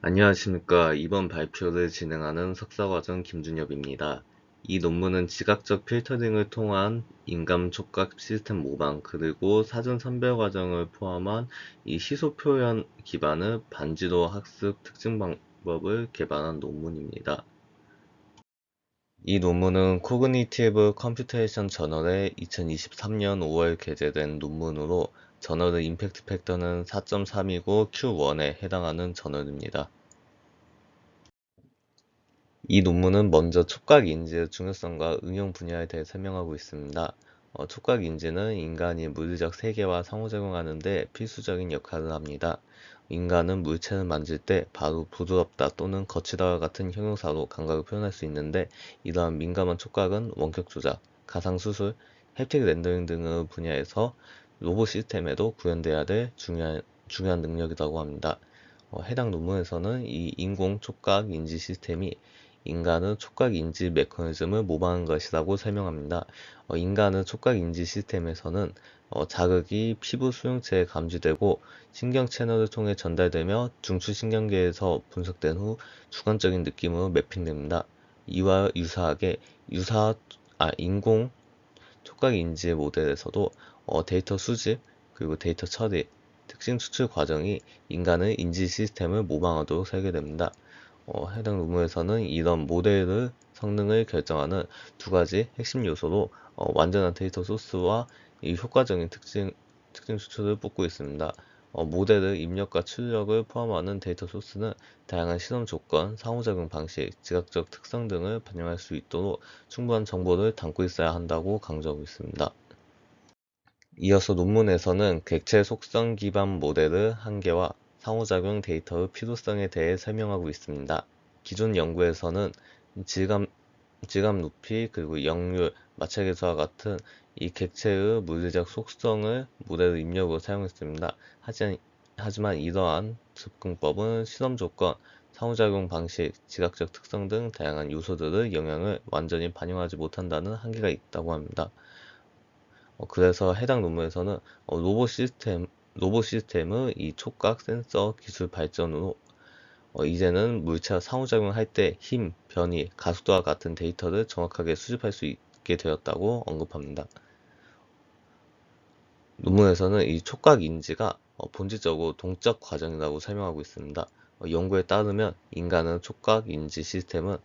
안녕하십니까. 이번 발표를 진행하는 석사과정 김준엽입니다. 이 논문은 지각적 필터링을 통한 인감 촉각 시스템 모방 그리고 사전 선별 과정을 포함한 이 시소 표현 기반의 반지도 학습 특징 방법을 개발한 논문입니다. 이 논문은 코그니티브 컴퓨테이션 저널에 2023년 5월 게재된 논문으로 저널의 임팩트 팩터는 4.3이고 Q1에 해당하는 저널입니다. 이 논문은 먼저 촉각 인지의 중요성과 응용 분야에 대해 설명하고 있습니다. 촉각 인지는 인간이 물리적 세계와 상호작용하는 데 필수적인 역할을 합니다. 인간은 물체를 만질 때 바로 부드럽다 또는 거치다와 같은 형용사로 감각을 표현할 수 있는데, 이러한 민감한 촉각은 원격 조작, 가상 수술, 햅틱 렌더링 등의 분야에서 로봇 시스템에도 구현돼야 될 중요한 능력이라고 합니다. 해당 논문에서는 이 인공 촉각 인지 시스템이 인간의 촉각 인지 메커니즘을 모방한 것이라고 설명합니다. 인간의 촉각 인지 시스템에서는 자극이 피부 수용체에 감지되고 신경 채널을 통해 전달되며 중추신경계에서 분석된 후 주관적인 느낌으로 매핑됩니다. 이와 유사하게 인공 촉각 인지 모델에서도 데이터 수집 그리고 데이터 처리, 특징 추출 과정이 인간의 인지 시스템을 모방하도록 설계됩니다. 해당 논문에서는 이런 모델의 성능을 결정하는 두 가지 핵심 요소로 완전한 데이터 소스와 이 효과적인 특징 추출을 뽑고 있습니다. 모델의 입력과 출력을 포함하는 데이터 소스는 다양한 실험 조건, 상호작용 방식, 지각적 특성 등을 반영할 수 있도록 충분한 정보를 담고 있어야 한다고 강조하고 있습니다. 이어서 논문에서는 객체 속성 기반 모델의 한계와 상호작용 데이터의 필요성에 대해 설명하고 있습니다. 기존 연구에서는 질감, 질감 높이 그리고 역률, 마찰계수와 같은 이 객체의 물리적 속성을 모델 입력으로 사용했습니다. 하지만 이러한 접근법은 실험 조건, 상호작용 방식, 지각적 특성 등 다양한 요소들의 영향을 완전히 반영하지 못한다는 한계가 있다고 합니다. 그래서 해당 논문에서는 로봇 시스템의 이 촉각 센서 기술 발전으로 이제는 물체와 상호작용할 때 힘, 변이, 가속도와 같은 데이터를 정확하게 수집할 수 있게 되었다고 언급합니다. 논문에서는 이 촉각 인지가 본질적으로 동적 과정이라고 설명하고 있습니다. 연구에 따르면 인간의 촉각 인지 시스템은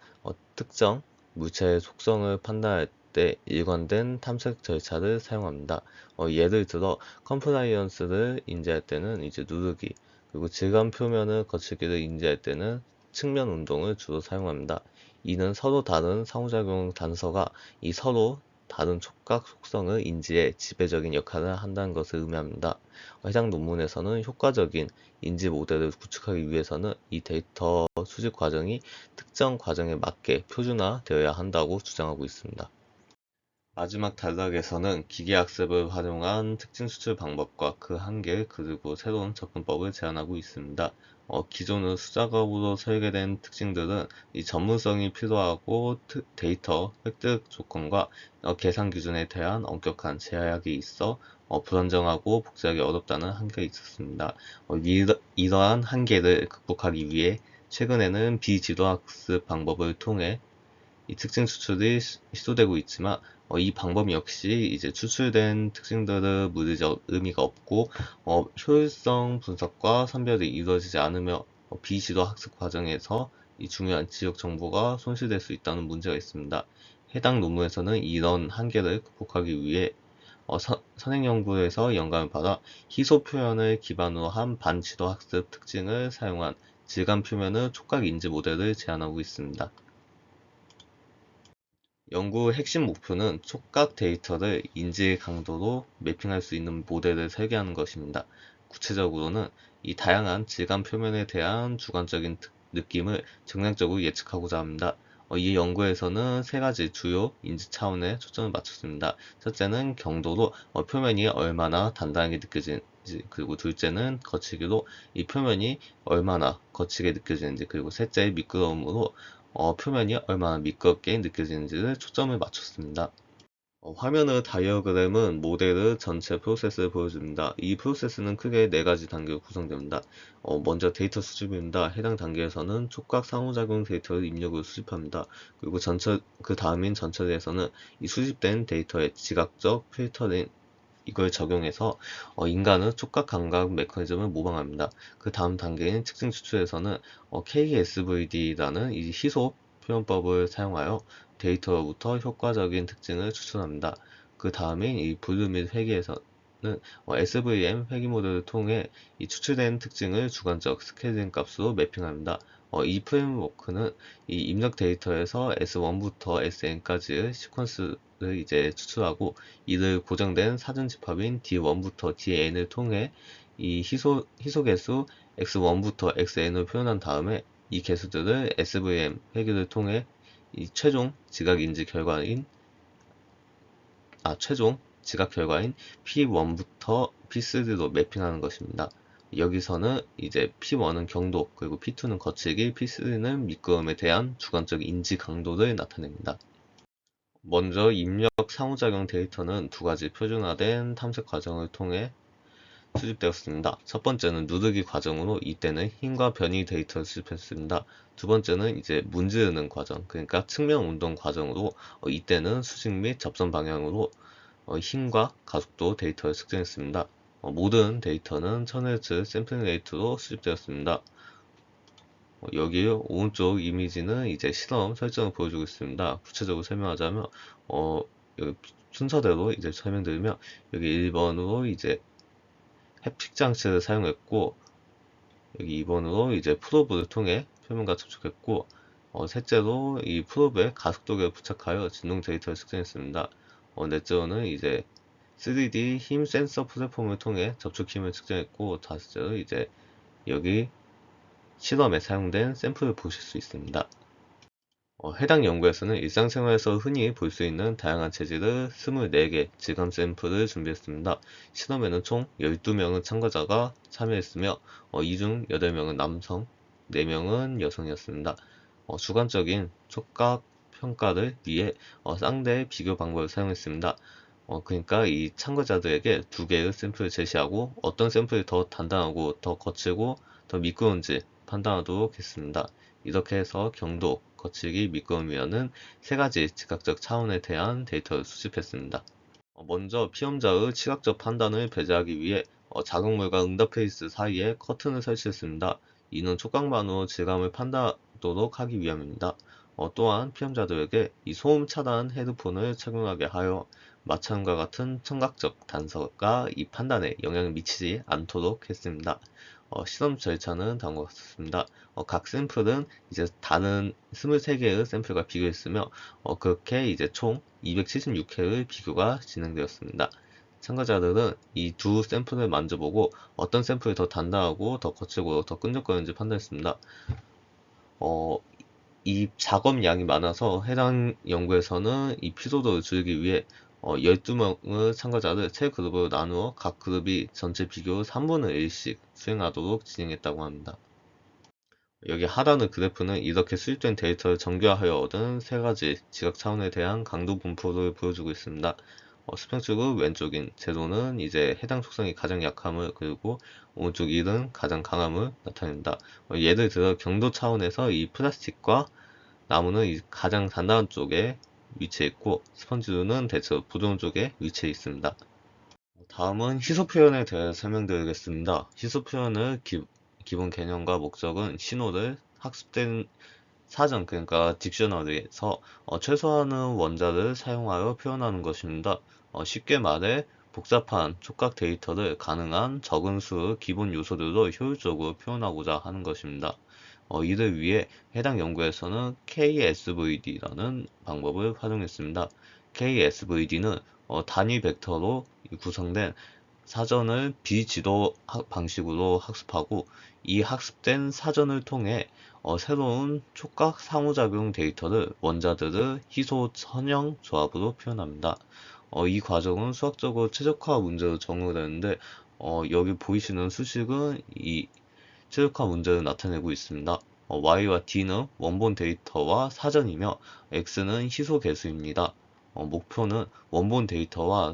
특정 물체의 속성을 판단할 때 일관된 탐색 절차를 사용합니다. 예를 들어 컴플라이언스를 인지할 때는 이제 누르기, 그리고 질감 표면의 거칠기를 인지할 때는 측면 운동을 주로 사용합니다. 이는 서로 다른 상호작용 단서가 이 서로 다른 촉각 속성의 인지에 지배적인 역할을 한다는 것을 의미합니다. 해당 논문에서는 효과적인 인지 모델을 구축하기 위해서는 이 데이터 수집 과정이 특정 과정에 맞게 표준화되어야 한다고 주장하고 있습니다. 마지막 단락에서는 기계학습을 활용한 특징 수출 방법과 그 한계 그리고 새로운 접근법을 제안하고 있습니다. 기존의 수작업으로 설계된 특징들은 이 전문성이 필요하고 데이터 획득 조건과 계산 기준에 대한 엄격한 제약이 있어 불안정하고 복제하기 어렵다는 한계가 있었습니다. 이러한 한계를 극복하기 위해 최근에는 비지도학습 방법을 통해 이 특징 추출이 시도되고 있지만 이 방법 역시 이제 추출된 특징들의 물리적 의미가 없고 효율성 분석과 선별이 이루어지지 않으며 비지도 학습 과정에서 이 중요한 지역 정보가 손실될 수 있다는 문제가 있습니다. 해당 논문에서는 이런 한계를 극복하기 위해 선행 연구에서 영감을 받아 희소 표현을 기반으로 한 반지도 학습 특징을 사용한 질감 표면의 촉각 인지 모델을 제안하고 있습니다. 연구의 핵심 목표는 촉각 데이터를 인지 강도로 매핑할 수 있는 모델을 설계하는 것입니다. 구체적으로는 이 다양한 질감 표면에 대한 주관적인 느낌을 정량적으로 예측하고자 합니다. 이 연구에서는 세 가지 주요 인지 차원에 초점을 맞췄습니다. 첫째는 경도로 표면이 얼마나 단단하게 느껴지는지, 그리고 둘째는 거치기로 이 표면이 얼마나 거치게 느껴지는지, 그리고 셋째 미끄러움으로 표면이 얼마나 미끄럽게 느껴지는지를 초점을 맞췄습니다. 화면의 다이어그램은 모델의 전체 프로세스를 보여줍니다. 이 프로세스는 크게 네 가지 단계로 구성됩니다. 먼저 데이터 수집입니다. 해당 단계에서는 촉각 상호작용 데이터를 입력으로 수집합니다. 그리고 그 다음인 전처리에서는 이 수집된 데이터의 지각적 필터링, 이걸 적용해서 인간의 촉각 감각 메커니즘을 모방합니다. 그 다음 단계인 특징 추출에서는 KSVD라는 이 희소 표현법을 사용하여 데이터로부터 효과적인 특징을 추출합니다. 그 다음인 이 분류 및 회귀에서는 SVM 회귀 모델을 통해 이 추출된 특징을 주관적 스케일링 값으로 매핑합니다. 이 프레임워크는 이 입력 데이터에서 S1부터 SN까지의 시퀀스를 이제 추출하고 이를 고정된 사전 집합인 D1부터 Dn을 통해 이 희소 개수 x1부터 xn을 표현한 다음에 이 개수들을 SVM 회귀를 통해 이 최종 지각 결과인 P1부터 P3로 매핑하는 것입니다. 여기서는 이제 P1은 경도, 그리고 P2는 거치기, P3는 미끄럼에 대한 주관적 인지 강도를 나타냅니다. 먼저 입력 상호작용 데이터는 두 가지 표준화된 탐색 과정을 통해 수집되었습니다. 첫 번째는 누르기 과정으로 이때는 힘과 변이 데이터를 수집했습니다. 두 번째는 이제 문지르는 과정, 그러니까 측면 운동 과정으로 이때는 수직 및 접선 방향으로 힘과 가속도 데이터를 측정했습니다. 모든 데이터는 1000Hz 샘플링 레이트로 수집되었습니다. 여기 오른쪽 이미지는 이제 실험 설정을 보여주고 있습니다. 구체적으로 설명하자면 여기 순서대로 이제 설명드리면 여기 1번으로 이제 햅틱 장치를 사용했고, 여기 2번으로 이제 프로브를 통해 표면과 접촉했고, 셋째로 이 프로브에 가속도계를 부착하여 진동 데이터를 측정했습니다. 넷째로는 이제 3D 힘 센서 플랫폼을 통해 접촉 힘을 측정했고, 다섯째로 이제 여기 실험에 사용된 샘플을 보실 수 있습니다. 해당 연구에서는 일상생활에서 흔히 볼 수 있는 다양한 재질의 24개 질감 샘플을 준비했습니다. 실험에는 총 12명의 참가자가 참여했으며 이 중 8명은 남성, 4명은 여성이었습니다. 주관적인 촉각 평가를 위해 쌍대 비교 방법을 사용했습니다. 그러니까 이 참가자들에게 두 개의 샘플을 제시하고 어떤 샘플이 더 단단하고 더 거칠고 더 미끄러운지 판단하도록 했습니다. 이렇게 해서 경도, 거치기, 미끄럼이라는 세 가지 지각적 차원에 대한 데이터를 수집했습니다. 먼저 피험자의 시각적 판단을 배제하기 위해 자극물과 응답 페이스 사이에 커튼을 설치했습니다. 이는 촉각만으로 질감을 판단하도록 하기 위함입니다. 또한 피험자들에게 이 소음 차단 헤드폰을 착용하게 하여 마찬가지와 같은 청각적 단서가 이 판단에 영향을 미치지 않도록 했습니다. 실험 절차는 다음과 같습니다. 각 샘플은 이제 다른 23개의 샘플과 비교했으며, 그렇게 이제 총 276회의 비교가 진행되었습니다. 참가자들은 이 두 샘플을 만져보고 어떤 샘플이 더 단단하고 더 거칠고 더 끈적거리는지 판단했습니다. 이 작업량이 많아서 해당 연구에서는 이 피로도를 줄이기 위해 12명의 참가자를 세 그룹으로 나누어 각 그룹이 전체 비교 3분의 1씩 수행하도록 진행했다고 합니다. 여기 하단의 그래프는 이렇게 수집된 데이터를 정교하여 얻은 세 가지 지각 차원에 대한 강도 분포를 보여주고 있습니다. 수평축의 왼쪽인 제로는 이제 해당 촉성이 가장 약함을, 그리고 오른쪽 1은 가장 강함을 나타냅니다. 예를 들어 경도 차원에서 이 플라스틱과 나무는 이 가장 단단한 쪽에 위치해 있고 스펀지류는 대체로 부드러운 쪽에 위치해 있습니다. 다음은 희소 표현에 대해 설명드리겠습니다. 희소 표현의 기본 개념과 목적은 신호를 학습된 사전, 그러니까 딕셔너리에서 최소한의 원자를 사용하여 표현하는 것입니다. 쉽게 말해 복잡한 촉각 데이터를 가능한 적은 수의 기본 요소들로 효율적으로 표현하고자 하는 것입니다. 이를 위해 해당 연구에서는 KSVD라는 방법을 활용했습니다. KSVD는 단위 벡터로 구성된 사전을 비지도 방식으로 학습하고, 이 학습된 사전을 통해 새로운 촉각 상호작용 데이터를 원자들의 희소 선형 조합으로 표현합니다. 이 과정은 수학적으로 최적화 문제로 적용되는데, 여기 보이시는 수식은 이 최적화 문제를 나타내고 있습니다. y와 d는 원본 데이터와 사전이며 x는 희소 개수입니다. 목표는 원본 데이터와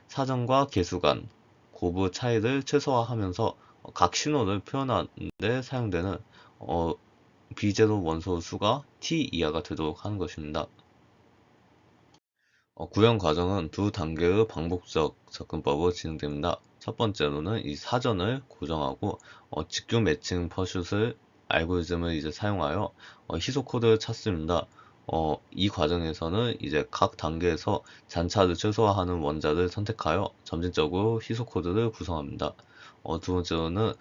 사전과 개수 간 고부 차이를 최소화하면서 각 신호를 표현하는 데 사용되는 비제로 원소 수가 t 이하가 되도록 하는 것입니다. 구현 과정은 두 단계의 반복적 접근법으로 진행됩니다. 첫 번째로는 이 사전을 고정하고 직교 매칭 퍼슛을 알고리즘을 이제 사용하여 희소 코드를 찾습니다. 이 과정에서는 이제 각 단계에서 잔차를 최소화하는 원자를 선택하여 점진적으로 희소 코드를 구성합니다. 두 번째로는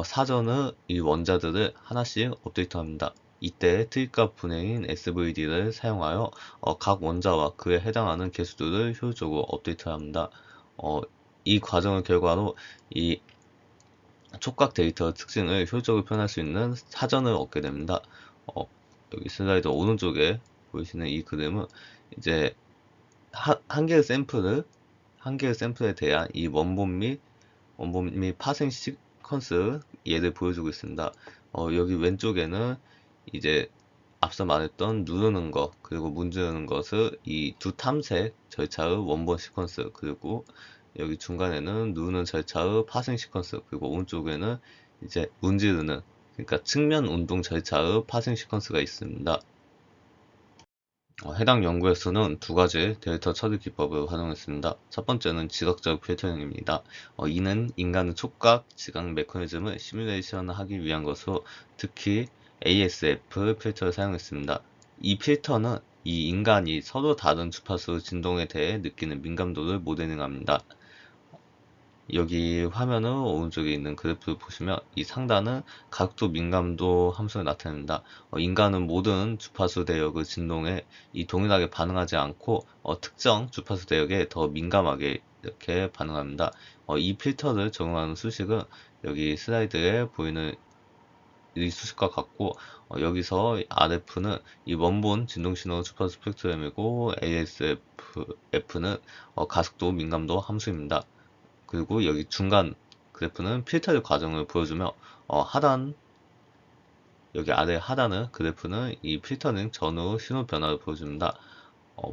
사전의 이 원자들을 하나씩 업데이트합니다. 이때 트윗값 분해인 SVD를 사용하여 각 원자와 그에 해당하는 개수들을 효율적으로 업데이트합니다. 이 과정의 결과로 이 촉각 데이터 특징을 효율적으로 표현할 수 있는 사전을 얻게 됩니다. 여기 슬라이드 오른쪽에 보이시는 이 그림은 이제 한 개의 샘플에 대한 이 원본 및 파생 시퀀스 얘를 보여주고 있습니다. 여기 왼쪽에는 이제 앞서 말했던 누르는 것 그리고 문지르는 것을 이 두 탐색 절차의 원본 시퀀스, 그리고 여기 중간에는 누르는 절차의 파생 시퀀스, 그리고 오른쪽에는 이제 문지르는, 그러니까 측면 운동 절차의 파생 시퀀스가 있습니다. 해당 연구에서는 두 가지 데이터 처리 기법을 활용했습니다. 첫 번째는 지각적 필터링입니다. 이는 인간의 촉각, 지각 메커니즘을 시뮬레이션하기 위한 것으로 특히 ASF 필터를 사용했습니다. 이 필터는 이 인간이 서로 다른 주파수 진동에 대해 느끼는 민감도를 모델링합니다. 여기 화면의 오른쪽에 있는 그래프를 보시면 이 상단은 각도 민감도 함수를 나타냅니다. 인간은 모든 주파수 대역의 진동에 이 동일하게 반응하지 않고 특정 주파수 대역에 더 민감하게 이렇게 반응합니다. 이 필터를 적용하는 수식은 여기 슬라이드에 보이는 이 수식과 같고, 여기서 RF는 이 원본 진동신호 주파수 스펙트럼이고 ASF는 가속도 민감도 함수입니다. 그리고 여기 중간 그래프는 필터의 과정을 보여주며 여기 아래 하단의 그래프는 이 필터링 전후 신호 변화를 보여줍니다.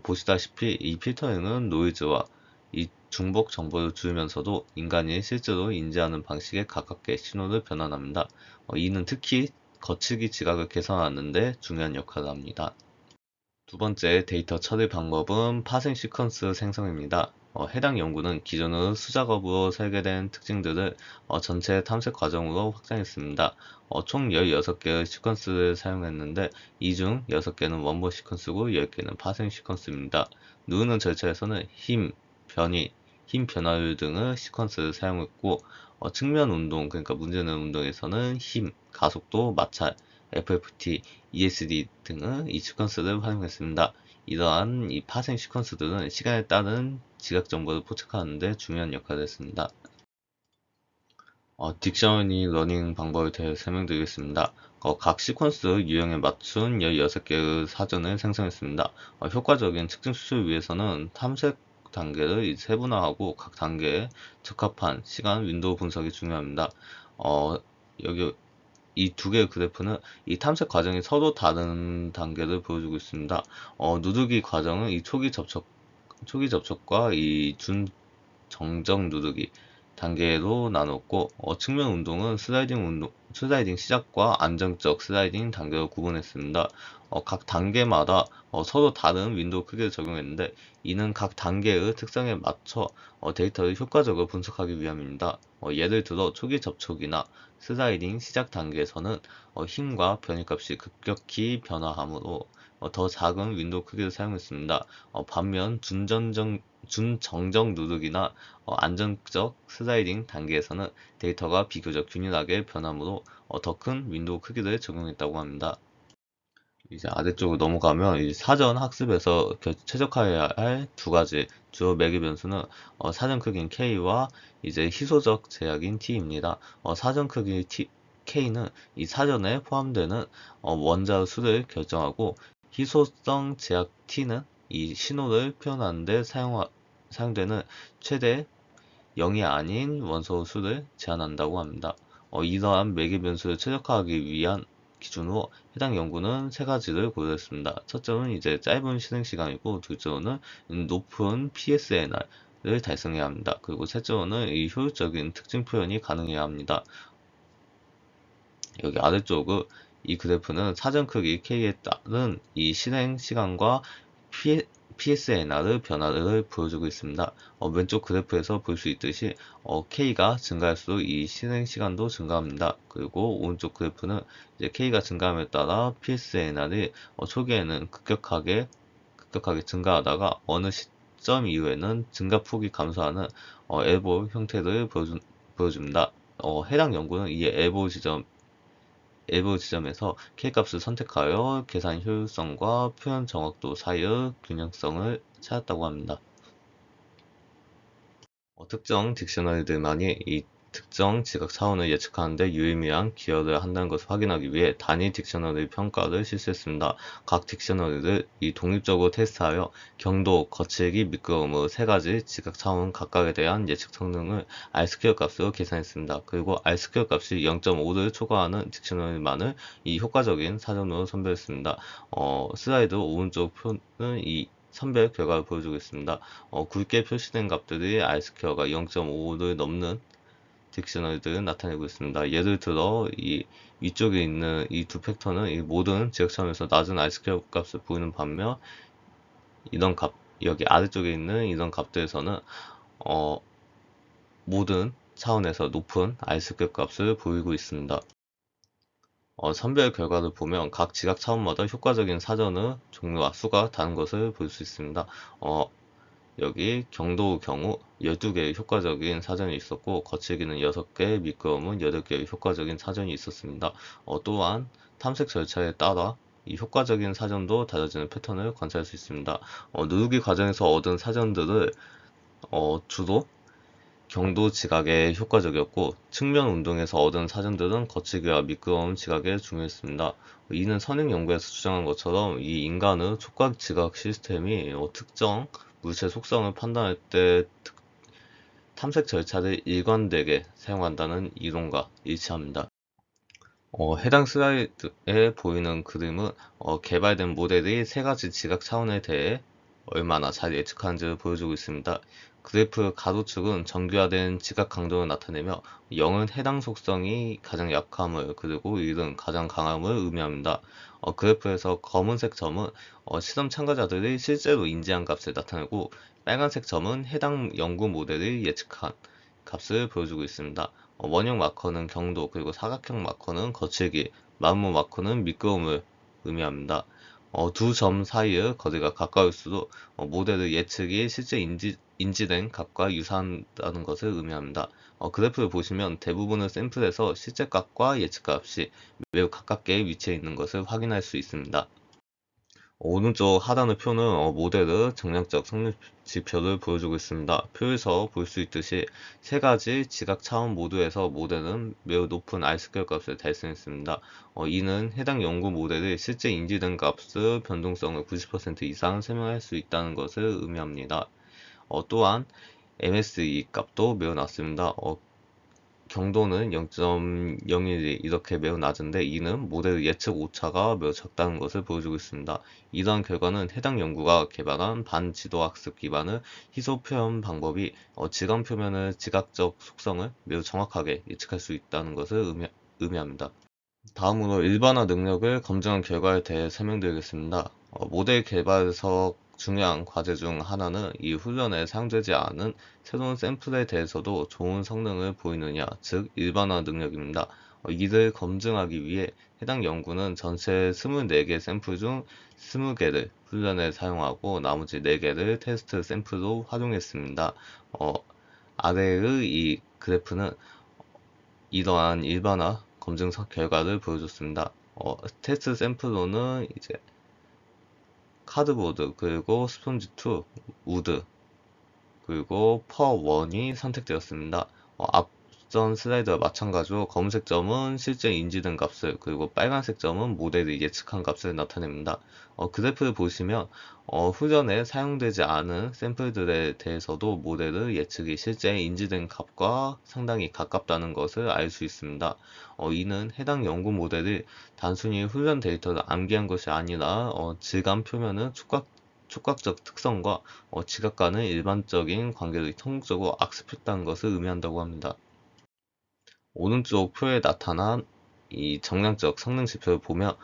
보시다시피 이 필터링은 노이즈와 이 중복 정보를 주면서도 인간이 실제로 인지하는 방식에 가깝게 신호를 변환합니다. 이는 특히 거치기 지각을 개선하는 데 중요한 역할을 합니다. 두 번째 데이터 처리 방법은 파생 시퀀스 생성입니다. 해당 연구는 기존의 수작업으로 설계된 특징들을 전체 탐색 과정으로 확장했습니다. 총 16개의 시퀀스를 사용했는데 이 중 6개는 원본 시퀀스고 10개는 파생 시퀀스입니다. 누르는 절차에서는 힘, 변이, 힘 변화율 등의 시퀀스를 사용했고 측면 운동, 그러니까 문제는 운동에서는 힘, 가속도, 마찰, FFT, ESD 등의 이 시퀀스를 활용했습니다. 이러한 이 파생 시퀀스들은 시간에 따른 지각 정보를 포착하는 데 중요한 역할을 했습니다. 딕셔너리 러닝 방법에 대해 설명드리겠습니다. 각 시퀀스 유형에 맞춘 16개의 사전을 생성했습니다. 효과적인 특징 추출을 위해서는 탐색 단계를 세분화하고 각 단계에 적합한 시간 윈도우 분석이 중요합니다. 여기 이 두 개의 그래프는 이 탐색 과정이 서로 다른 단계를 보여주고 있습니다. 누르기 과정은 이 초기 접촉과 이 정정 누르기 단계로 나눴고, 측면 운동은 슬라이딩 시작과 안정적 슬라이딩 단계로 구분했습니다. 각 단계마다 서로 다른 윈도우 크기를 적용했는데, 이는 각 단계의 특성에 맞춰 데이터를 효과적으로 분석하기 위함입니다. 예를 들어 초기 접촉이나 슬라이딩 시작 단계에서는 힘과 변이값이 급격히 변화하므로 더 작은 윈도우 크기를 사용했습니다. 반면 준정정 누르기나 안정적 슬라이딩 단계에서는 데이터가 비교적 균일하게 변하므로 더 큰 윈도우 크기를 적용했다고 합니다. 이제 아래쪽으로 넘어가면 이 사전 학습에서 최적화해야 할 두 가지 주요 매개 변수는 사전 크기인 K와 이제 희소적 제약인 T입니다. 사전 크기 K는 이 사전에 포함되는 원자 수를 결정하고, 희소성 제약 T는 이 신호를 표현하는 데 사용되는 최대 0이 아닌 원소 수를 제한한다고 합니다. 이러한 매개 변수를 최적화하기 위한 기준으로 해당 연구는 세 가지를 고려했습니다. 첫째는 이제 짧은 실행 시간이고, 둘째로는 높은 PSNR을 달성해야 합니다. 그리고 셋째로는 이 효율적인 특징 표현이 가능해야 합니다. 여기 아래쪽은 이 그래프는 사전 크기 K에 따른 이 실행 시간과 PSNR의 변화를 보여주고 있습니다. 왼쪽 그래프에서 볼 수 있듯이 K가 증가할수록 이 실행 시간도 증가합니다. 그리고 오른쪽 그래프는 이제 K가 증가함에 따라 PSNR이 초기에는 급격하게 증가하다가 어느 시점 이후에는 증가폭이 감소하는 엘보 형태를 보여줍니다. 해당 연구는 이 엘보 지점에서 K값을 선택하여 계산 효율성과 표현 정확도 사이의 균형성을 찾았다고 합니다. 특정 딕셔너리들만이 이 특정 지각 차원을 예측하는 데 유의미한 기여를 한다는 것을 확인하기 위해 단위 딕셔너리 평가를 실시했습니다. 각 딕셔너리를 독립적으로 테스트하여 경도, 거칠기, 미끄러움 세 가지 지각 차원 각각에 대한 예측 성능을 R스퀘어 값으로 계산했습니다. 그리고 R스퀘어 값이 0.5를 초과하는 딕셔너리만을 이 효과적인 사전으로 선별했습니다. 슬라이드 오른쪽 표는 이 선별 결과를 보여주고 있습니다. 굵게 표시된 값들이 R스퀘어가 0.5를 넘는 딕셔너리들을 나타내고 있습니다. 예를 들어 이 위쪽에 있는 이 두 팩터는 이 모든 지각 차원에서 낮은 R스퀘어 값을 보이는 반면 이런 값 여기 아래쪽에 있는 이런 값들에서는 모든 차원에서 높은 R스퀘어 값을 보이고 있습니다. 선별 결과를 보면 각 지각 차원마다 효과적인 사전의 종류와 수가 다른 것을 볼 수 있습니다. 여기 경도의 경우 12개의 효과적인 사전이 있었고, 거칠기는 6개, 미끄러움은 8개의 효과적인 사전이 있었습니다. 또한 탐색 절차에 따라 이 효과적인 사전도 달라지는 패턴을 관찰할 수 있습니다. 누르기 과정에서 얻은 사전들을 주로 경도 지각에 효과적이었고, 측면 운동에서 얻은 사전들은 거치기와 미끄러움 지각에 중요했습니다. 이는 선행 연구에서 주장한 것처럼 이 인간의 촉각 지각 시스템이 특정 물체 속성을 판단할 때 탐색 절차를 일관되게 사용한다는 이론과 일치합니다. 해당 슬라이드에 보이는 그림은 개발된 모델이 세 가지 지각 차원에 대해 얼마나 잘 예측하는지를 보여주고 있습니다. 그래프 가로축은 정교화된 지각 강도를 나타내며 0은 해당 속성이 가장 약함을, 그리고 1은 가장 강함을 의미합니다. 그래프에서 검은색 점은 실험 참가자들이 실제로 인지한 값을 나타내고, 빨간색 점은 해당 연구 모델이 예측한 값을 보여주고 있습니다. 원형 마커는 경도, 그리고 사각형 마커는 거칠기, 마름모 마커는 미끄러움을 의미합니다. 두 점 사이의 거리가 가까울수록 모델의 예측이 실제 인지된 값과 유사하다는 것을 의미합니다. 그래프를 보시면 대부분의 샘플에서 실제 값과 예측 값이 매우 가깝게 위치해 있는 것을 확인할 수 있습니다. 오른쪽 하단의 표는 모델의 정량적 성능 지표를 보여주고 있습니다. 표에서 볼 수 있듯이 세 가지 지각 차원 모두에서 모델은 매우 높은 R스퀘어 값을 달성했습니다. 이는 해당 연구 모델이 실제 인지된 값의 변동성을 90% 이상 설명할 수 있다는 것을 의미합니다. 또한 MSE 값도 매우 낮습니다. 경도는 0.012 이렇게 매우 낮은데, 이는 모델의 예측 오차가 매우 적다는 것을 보여주고 있습니다. 이러한 결과는 해당 연구가 개발한 반지도학습 기반의 희소 표현 방법이 지각 표면의 지각적 속성을 매우 정확하게 예측할 수 있다는 것을 의미합니다. 다음으로 일반화 능력을 검증한 결과에 대해 설명드리겠습니다. 모델 개발에서 중요한 과제 중 하나는 이 훈련에 사용되지 않은 새로운 샘플에 대해서도 좋은 성능을 보이느냐, 즉 일반화 능력입니다. 이를 검증하기 위해 해당 연구는 전체 24개 샘플 중 20개를 훈련에 사용하고 나머지 4개를 테스트 샘플로 활용했습니다. 아래의 이 그래프는 이러한 일반화 검증 결과를 보여줬습니다. 테스트 샘플로는 이제 카드보드, 그리고 스폰지2, 우드, 그리고 퍼1이 선택되었습니다. 앞전 슬라이드와 마찬가지로 검은색 점은 실제 인지된 값을, 그리고 빨간색 점은 모델이 예측한 값을 나타냅니다. 그래프를 보시면 후전에 사용되지 않은 샘플들에 대해서도 모델의 예측이 실제 인지된 값과 상당히 가깝다는 것을 알 수 있습니다. 이는 해당 연구 모델이 단순히 훈련 데이터를 암기한 것이 아니라 질감 표면의 촉각적 특성과 지각과는 일반적인 관계를 통속적으로 악습했다는 것을 의미한다고 합니다. 오른쪽 표에 나타난 이 정량적 성능 지표를 보면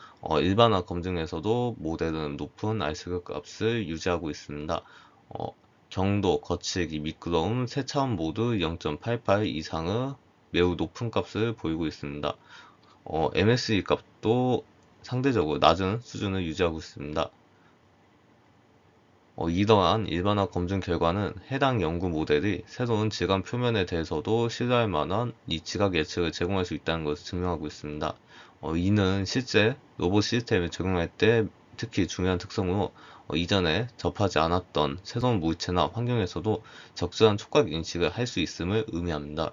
일반화 검증에서도 모델은 높은 R스퀘어 값을 유지하고 있습니다. 어, 경도, 거칠기, 미끄러움 세 차원 모두 0.88 이상의 매우 높은 값을 보이고 있습니다. MSE 값도 상대적으로 낮은 수준을 유지하고 있습니다. 이러한 일반화 검증 결과는 해당 연구 모델이 새로운 질감 표면에 대해서도 신뢰할 만한 이 지각 예측을 제공할 수 있다는 것을 증명하고 있습니다. 이는 실제 로봇 시스템에 적용할 때 특히 중요한 특성으로 이전에 접하지 않았던 새로운 물체나 환경에서도 적절한 촉각 인식을 할 수 있음을 의미합니다.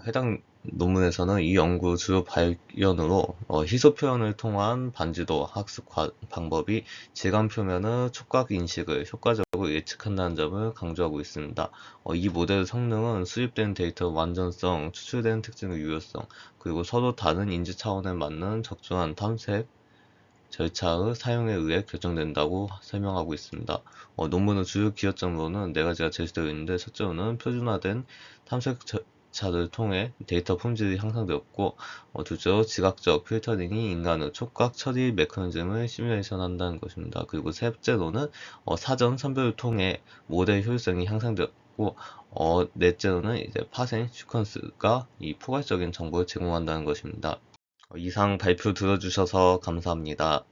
해당 논문에서는 이 연구 주요 발견으로 희소 표현을 통한 반지도 학습 방법이 질감 표면의 촉각 인식을 효과적으로 예측한다는 점을 강조하고 있습니다. 이 모델의 성능은 수집된 데이터 완전성, 추출된 특징의 유효성, 그리고 서로 다른 인지 차원에 맞는 적절한 탐색 절차의 사용에 의해 결정된다고 설명하고 있습니다. 논문의 주요 기여점으로는 네 가지가 제시되어 있는데, 첫째로는 표준화된 탐색 절차를 통해 데이터 품질이 향상되었고, 둘째로 지각적 필터링이 인간의 촉각 처리 메커니즘을 시뮬레이션한다는 것입니다. 그리고 셋째로는 사전 선별을 통해 모델 효율성이 향상되었고, 넷째로는 이제 파생 시퀀스가 이 포괄적인 정보를 제공한다는 것입니다. 이상 발표 들어주셔서 감사합니다.